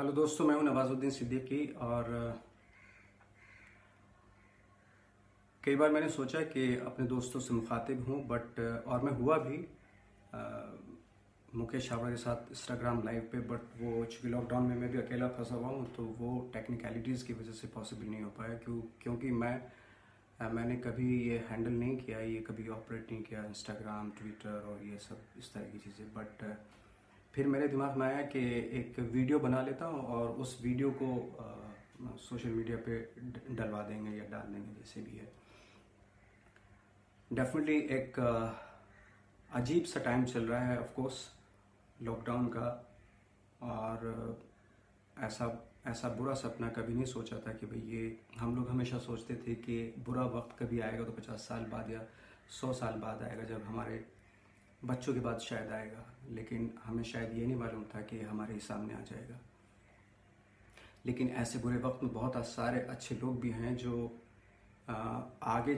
Hello दोस्तों, मैं हूं नवाजुद्दीन सिद्दीकी। और कई बार मैंने सोचा कि अपने दोस्तों से मुखातिब हूं, बट और मैं हुआ भी मुकेश छाबड़ा के साथ इंस्टाग्राम लाइव पे। बट वो चूँकि लॉकडाउन में मैं भी अकेला फंसा हुआ हूं, तो वो टेक्निकलिटीज़ की वजह से पॉसिबल नहीं हो पाया। क्योंकि मैंने कभी ये हैंडल नहीं किया, ये कभी ऑपरेट नहीं किया, इंस्टाग्राम, ट्विटर और ये सब इस तरह की चीज़ें। बट फिर मेरे दिमाग में आया कि एक वीडियो बना लेता हूँ और उस वीडियो को सोशल मीडिया पे डलवा देंगे या डाल देंगे, जैसे भी है। डेफिनेटली एक अजीब सा टाइम चल रहा है, ऑफ कोर्स, लॉकडाउन का। और ऐसा ऐसा बुरा सपना कभी नहीं सोचा था कि भाई ये हम लोग हमेशा सोचते थे कि बुरा वक्त कभी आएगा तो 50 साल बाद या 100 साल बाद आएगा, जब हमारे बच्चों के बाद शायद आएगा। लेकिन हमें शायद ये नहीं मालूम था कि हमारे ही सामने आ जाएगा। लेकिन ऐसे बुरे वक्त में बहुत सारे अच्छे लोग भी हैं जो आगे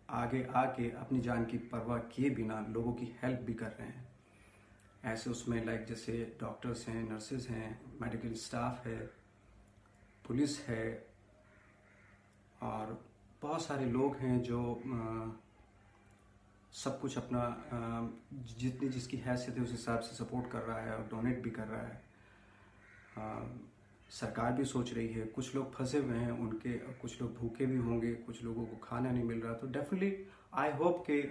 आगे आके अपनी जान की परवाह किए बिना लोगों की हेल्प भी कर रहे हैं। ऐसे उसमें लाइक जैसे डॉक्टर्स हैं, नर्सेज हैं, मेडिकल स्टाफ है, पुलिस है, और बहुत सारे लोग हैं जो सब कुछ अपना जितनी जिसकी हैसियत है उस हिसाब से सपोर्ट कर रहा है और डोनेट भी कर रहा है। सरकार भी सोच रही है, कुछ लोग फंसे हुए हैं उनके, कुछ लोग भूखे भी होंगे, कुछ लोगों को खाना नहीं मिल रहा। तो डेफिनेटली आई होप कि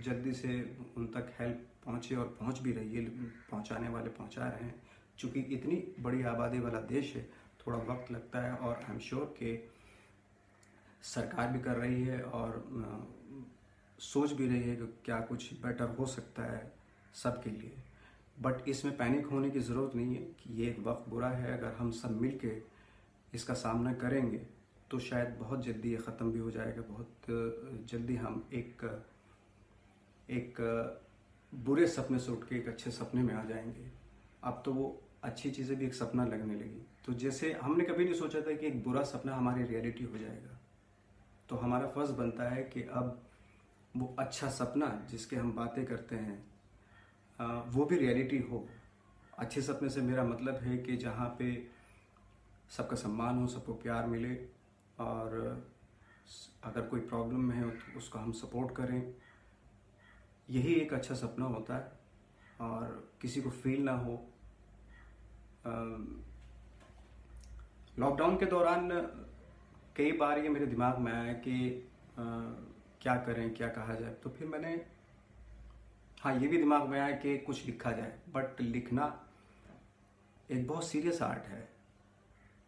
जल्दी से उन तक हेल्प पहुंचे, और पहुंच भी रही है, पहुंचाने वाले पहुंचा रहे हैं। चूँकि इतनी बड़ी आबादी वाला देश है, थोड़ा वक्त लगता है, और आई एम श्योर कि सरकार भी कर रही है और सोच भी रही है कि क्या कुछ बेटर हो सकता है सबके लिए। बट इसमें पैनिक होने की ज़रूरत नहीं है कि ये एक वक्त बुरा है। अगर हम सब मिल के इसका सामना करेंगे तो शायद बहुत जल्दी ये ख़त्म भी हो जाएगा। बहुत जल्दी हम एक बुरे सपने से उठ के एक अच्छे सपने में आ जाएंगे। अब तो वो अच्छी चीज़ें भी एक सपना लगने लगी। तो जैसे हमने कभी नहीं सोचा था कि एक बुरा सपना हमारी रियलिटी हो जाएगा, तो हमारा फ़र्ज़ बनता है कि अब वो अच्छा सपना जिसके हम बातें करते हैं वो भी रियलिटी हो। अच्छे सपने से मेरा मतलब है कि जहाँ पे सबका सम्मान हो, सबको प्यार मिले, और अगर कोई प्रॉब्लम में है तो उसको हम सपोर्ट करें। यही एक अच्छा सपना होता है, और किसी को फील ना हो। लॉकडाउन के दौरान कई बार ये मेरे दिमाग में आया कि क्या करें, क्या कहा जाए। तो फिर मैंने ये भी दिमाग में आया कि कुछ लिखा जाए। बट लिखना एक बहुत सीरियस आर्ट है।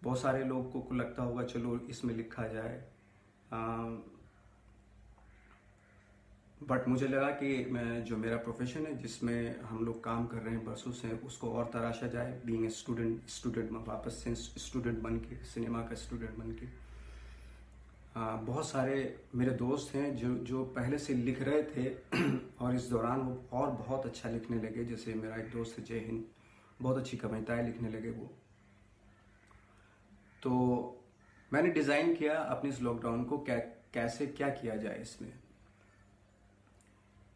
बहुत सारे लोगों को लगता होगा चलो इसमें लिखा जाए, बट मुझे लगा कि मैं जो मेरा प्रोफेशन है, जिसमें हम लोग काम कर रहे हैं बरसों से, उसको और तराशा जाए। बीइंग ए स्टूडेंट में वापस से स्टूडेंट बन के, सिनेमा का स्टूडेंट बन के। बहुत सारे मेरे दोस्त हैं जो पहले से लिख रहे थे और इस दौरान वो और बहुत अच्छा लिखने लगे। जैसे मेरा एक दोस्त है जय हिंद, बहुत अच्छी कविताएं लिखने लगे वो। तो मैंने डिज़ाइन किया अपने इस लॉकडाउन को कैसे क्या किया जाए इसमें।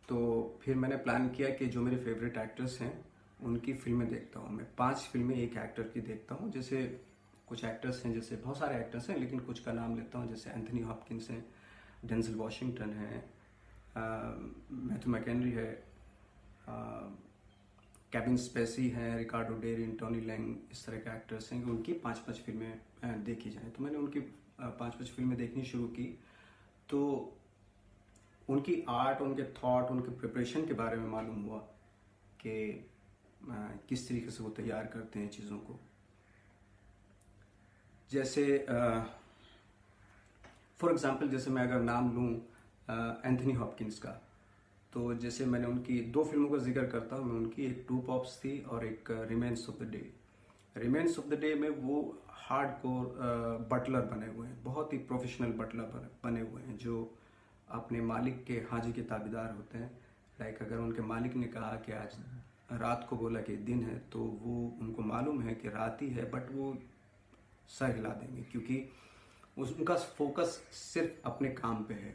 तो फिर मैंने प्लान किया कि जो मेरे फेवरेट एक्टर्स हैं उनकी फिल्में देखता हूँ। मैं 5 फिल्में एक एक्टर की देखता हूँ। जैसे कुछ एक्टर्स हैं, जैसे बहुत सारे एक्टर्स हैं, लेकिन कुछ का नाम लेता हूँ। जैसे एंथनी हॉपकिंस हैं, डेंजल वॉशिंगटन है, मैथ्यू मैकेनरी है, केविन स्पेसी हैं, रिकार्डो डेरिन, टोनी लैंग, इस तरह के एक्टर्स हैं कि उनकी 5-5 फिल्में देखी जाएँ। तो मैंने उनकी 5-5 फिल्में देखनी शुरू की। तो उनकी आर्ट, उनके थॉट, उनके प्रिपरेशन के बारे में मालूम हुआ कि किस तरीके से वो तैयार करते हैं चीज़ों को। जैसे फॉर एग्जांपल, जैसे मैं अगर नाम लूँ एंथनी हॉपकिंस का, तो जैसे मैंने उनकी 2 फिल्मों का जिक्र करता हूँ मैं उनकी। एक टू पॉप्स थी और एक remains of the day. Remains of the day में वो हार्डकोर बटलर बने हुए हैं, बहुत ही प्रोफेशनल बटलर बने हुए हैं, जो अपने मालिक के हाजी के ताबेदार होते हैं। लाइक अगर उनके मालिक ने कहा कि आज रात को बोला कि दिन है, तो वो उनको मालूम है कि रात ही है, बट वो सर हिला देंगे, क्योंकि उनका फोकस सिर्फ अपने काम पे है।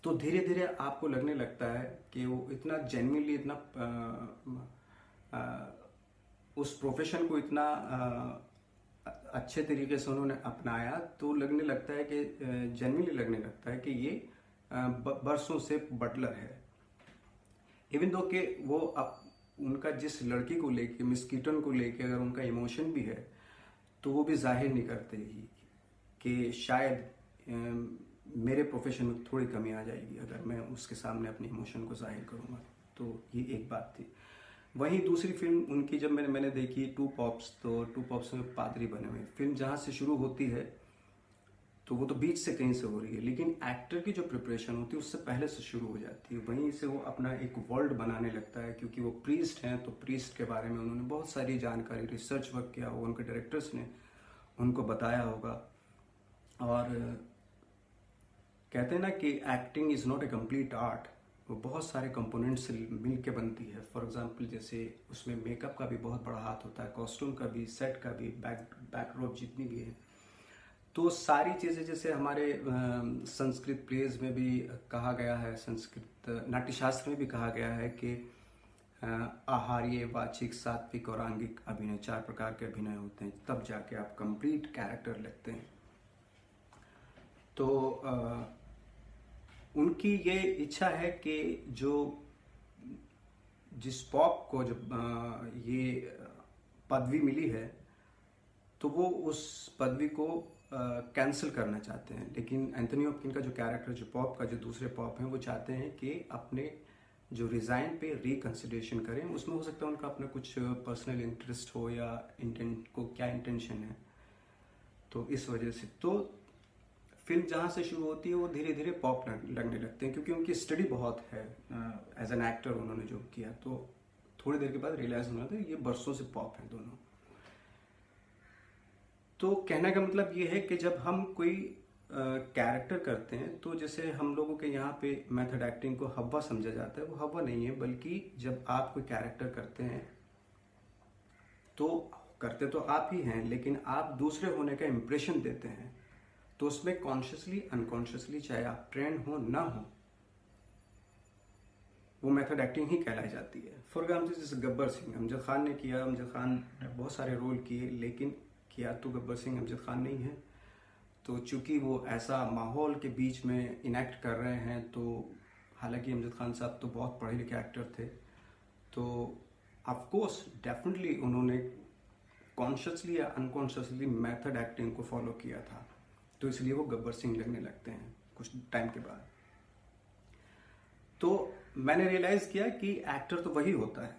तो धीरे धीरे आपको लगने लगता है कि वो इतना जेन्युइनली, इतना उस प्रोफेशन को इतना अच्छे तरीके से उन्होंने अपनाया, तो लगने लगता है कि जेन्युइनली लगने लगता है कि ये बरसों से बटलर है। इवन दो कि वो उनका जिस लड़की को लेके, मिस कीटन को लेके अगर उनका इमोशन भी है तो वो भी जाहिर नहीं करते ही कि शायद मेरे प्रोफेशन में थोड़ी कमी आ जाएगी अगर मैं उसके सामने अपने इमोशन को जाहिर करूँगा। तो ये एक बात थी। वहीं दूसरी फिल्म उनकी जब मैंने देखी टू पॉप्स, तो टू पॉप्स में पादरी बने हुए, फिल्म जहाँ से शुरू होती है तो वो तो बीच से कहीं से हो रही है, लेकिन एक्टर की जो प्रिपरेशन होती है उससे पहले से शुरू हो जाती है। वहीं से वो अपना एक वर्ल्ड बनाने लगता है, क्योंकि वो प्रीस्ट हैं तो प्रीस्ट के बारे में उन्होंने बहुत सारी जानकारी, रिसर्च वर्क किया होगा, उनके डायरेक्टर्स ने उनको बताया होगा। और कहते हैं ना कि acting is not a complete art, वो बहुत सारे कंपोनेंट्स से मिल के बनती है। फॉर एग्जांपल जैसे उसमें मेकअप का भी बहुत बड़ा हाथ होता है, कॉस्ट्यूम का भी, सेट का भी, बैकड्रॉप जितनी भी है, तो सारी चीज़ें जैसे हमारे संस्कृत प्लेज में भी कहा गया है, संस्कृत नाट्यशास्त्र में भी कहा गया है कि आहार्य, वाचिक, सात्विक और आंगिक अभिनय, 4 प्रकार के अभिनय होते हैं, तब जाके आप कंप्लीट कैरेक्टर लगते हैं। तो उनकी ये इच्छा है कि जिस पॉप को जब ये पदवी मिली है तो वो उस पदवी को कैंसिल करना चाहते हैं। लेकिन एंथनी हॉपकिन का जो कैरेक्टर, जो पॉप का जो दूसरे पॉप हैं, वो चाहते हैं कि अपने जो रिज़ाइन पे रिकंसिडरेशन करें। उसमें हो सकता है उनका अपना कुछ पर्सनल इंटरेस्ट हो या इंटेंट को क्या इंटेंशन है, तो इस वजह से तो फिल्म जहाँ से शुरू होती है वो धीरे धीरे पॉप लगने लगते हैं, क्योंकि उनकी स्टडी बहुत है एज एन एक्टर उन्होंने जो किया। तो थोड़ी देर के बाद रियलाइज होना था ये बरसों से पॉप हैं दोनों। तो कहने का मतलब ये है कि जब हम कोई कैरेक्टर करते हैं, तो जैसे हम लोगों के यहाँ पे मेथड एक्टिंग को हवा समझा जाता है, वो हवा नहीं है, बल्कि जब आप कोई कैरेक्टर करते हैं तो करते तो आप ही हैं, लेकिन आप दूसरे होने का इम्प्रेशन देते हैं। तो उसमें कॉन्शियसली अनकॉन्शियसली, चाहे आप ट्रेंड हो ना हो, वो मेथड एक्टिंग ही कहलाई जाती है। फॉर एग्जाम्पल जैसे गब्बर सिंह अमजद खान ने किया, अमजद खान ने बहुत सारे रोल किए, लेकिन किया तो गब्बर सिंह अमजद खान नहीं है। तो चूंकि वो ऐसा माहौल के बीच में इनेक्ट कर रहे हैं, तो हालांकि अमजद खान साहब तो बहुत पढ़े लिखे एक्टर थे, तो ऑफकोर्स डेफिनेटली उन्होंने कॉन्शियसली या अनकॉन्शियसली मेथड एक्टिंग को फॉलो किया था, तो इसलिए वो गब्बर सिंह लगने लगते हैं कुछ टाइम के बाद। तो मैंने रियलाइज किया कि एक्टर तो वही होता है,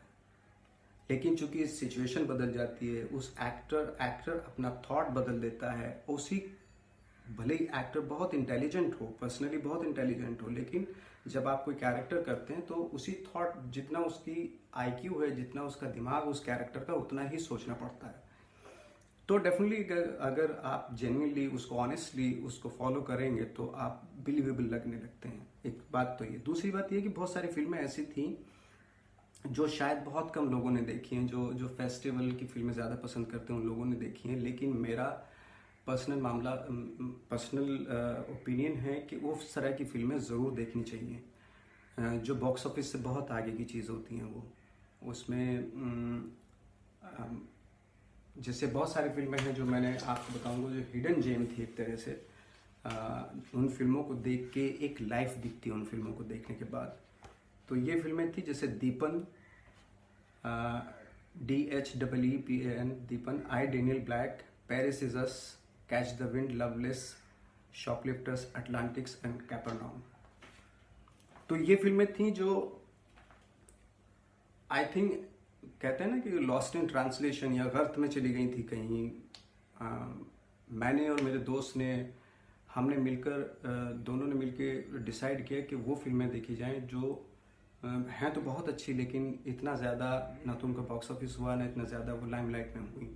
लेकिन चूंकि सिचुएशन बदल जाती है, उस एक्टर अपना थॉट बदल देता है। उसी भले ही एक्टर बहुत इंटेलिजेंट हो, पर्सनली बहुत इंटेलिजेंट हो, लेकिन जब आप कोई कैरेक्टर करते हैं तो उसी थॉट, जितना उसकी आईक्यू है, जितना उसका दिमाग उस कैरेक्टर का, उतना ही सोचना पड़ता है। तो डेफिनेटली अगर आप जेन्युइनली उसको, ऑनेस्टली उसको फॉलो करेंगे तो आप बिलीवेबल लगने लगते हैं। एक बात तो ये। दूसरी बात ये कि बहुत सारी फिल्में ऐसी थी जो शायद बहुत कम लोगों ने देखी हैं, जो फेस्टिवल की फिल्में ज़्यादा पसंद करते हैं उन लोगों ने देखी हैं, लेकिन मेरा पर्सनल ओपिनियन है कि वो उस तरह की फिल्में ज़रूर देखनी चाहिए जो बॉक्स ऑफिस से बहुत आगे की चीज़ होती हैं। वो उसमें जैसे बहुत सारी फिल्में हैं जो मैंने आपको बताऊंगा जो हिडन जेम थी एक तरह से। उन फिल्मों को देख के एक लाइफ दिखती है उन फिल्मों को देखने के बाद। तो ये फिल्में थी जैसे Dheepan, DHEEPAN, Dheepan, I Daniel Blake, Paris is us, catch the wind, loveless, shoplifters, Atlantics and Capernaum. तो ये फिल्में थी जो आई थिंक कहते हैं ना कि लॉस्ट इन ट्रांसलेशन या गर्त में चली गई थी कहीं। मैंने और मेरे दोस्त ने, हमने मिलकर, दोनों ने मिलकर डिसाइड किया कि वो फिल्में देखी जाएं जो हैं तो बहुत अच्छी, लेकिन इतना ज़्यादा ना तो उनका बॉक्स ऑफिस हुआ, ना इतना ज़्यादा वो लाइमलाइट में हुई।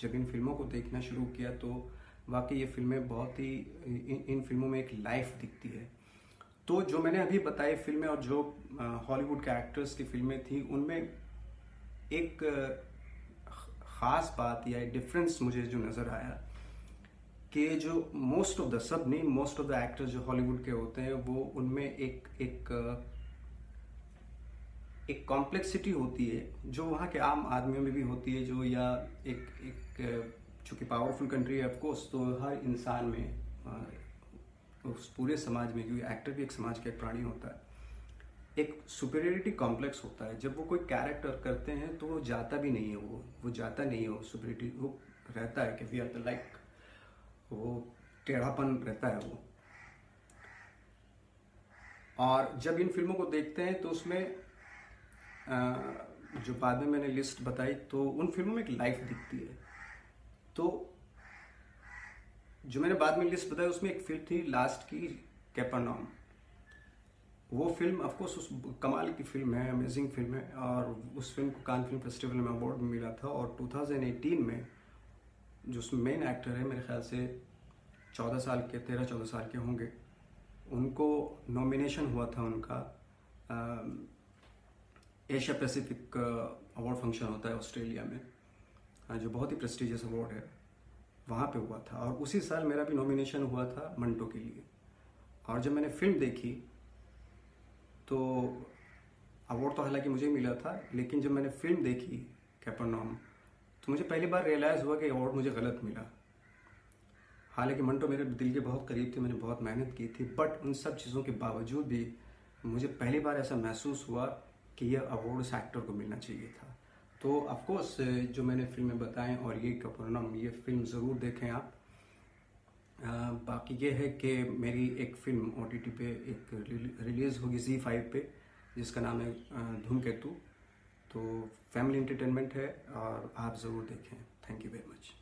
जब इन फिल्मों को देखना शुरू किया तो वाकई ये फिल्में बहुत ही, इन फिल्मों में एक लाइफ दिखती है। तो जो मैंने अभी बताई फिल्में और जो हॉलीवुड के एक्टर्स की फिल्में थी, उनमें एक ख़ास बात या डिफरेंस मुझे जो नज़र आया कि जो मोस्ट ऑफ द एक्टर्स जो हॉलीवुड के होते हैं, वो उनमें एक एक कॉम्प्लेक्सिटी होती है जो वहाँ के आम आदमियों में भी होती है, जो या एक चूँकि पावरफुल कंट्री है ऑफकोर्स, तो हर इंसान में उस पूरे समाज में, क्योंकि एक्टर भी एक समाज का एक प्राणी होता है, एक सुपीरियरिटी कॉम्प्लेक्स होता है। जब वो कोई कैरेक्टर करते हैं तो वो जाता भी नहीं है, वो जाता नहीं है, वो सुपीरियरिटी वो रहता है कि वी आर द लाइक, वो टेढ़ापन रहता है वो। और जब इन फिल्मों को देखते हैं तो उसमें जो बाद में मैंने लिस्ट बताई, तो उन फिल्मों में एक लाइफ दिखती है। तो जो मैंने बाद में लिस्ट बताई उसमें एक फिल्म थी लास्ट की, कैपर्नाउम। वो फिल्म ऑफकोर्स उस कमाल की फिल्म है, अमेजिंग फिल्म है, और उस फिल्म को कान फिल्म फेस्टिवल में अवार्ड भी मिला था। और 2018 में जो उसमें मेन एक्टर है, मेरे ख्याल से 13-14 साल के होंगे, उनको नॉमिनेशन हुआ था उनका एशिया पैसिफिक अवार्ड फंक्शन होता है ऑस्ट्रेलिया में, जो बहुत ही प्रेस्टिजियस अवार्ड है, वहाँ पे हुआ था। और उसी साल मेरा भी नॉमिनेशन हुआ था मंटो के लिए। और जब मैंने फिल्म देखी तो अवार्ड तो हालांकि मुझे मिला था, लेकिन जब मैंने फिल्म देखी कैपर्नाउम, तो मुझे पहली बार रियलाइज़ हुआ कि अवार्ड मुझे गलत मिला। हालांकि मंटो मेरे दिल के बहुत करीब थे, मैंने बहुत मेहनत की थी, बट उन सब चीज़ों के बावजूद भी मुझे पहली बार ऐसा महसूस हुआ कि यह अवार्ड उस एक्टर को मिलना चाहिए था। तो ऑफकोर्स जो मैंने फिल्में बताएं और ये कैपर्नाउम, ये फिल्म ज़रूर देखें आप। बाकी ये है कि मेरी एक फिल्म OTT पे एक रिलीज़ होगी ZEE5 पे, जिसका नाम है धूमकेतु। तो फैमिली एंटरटेनमेंट है और आप ज़रूर देखें। Thank you very much.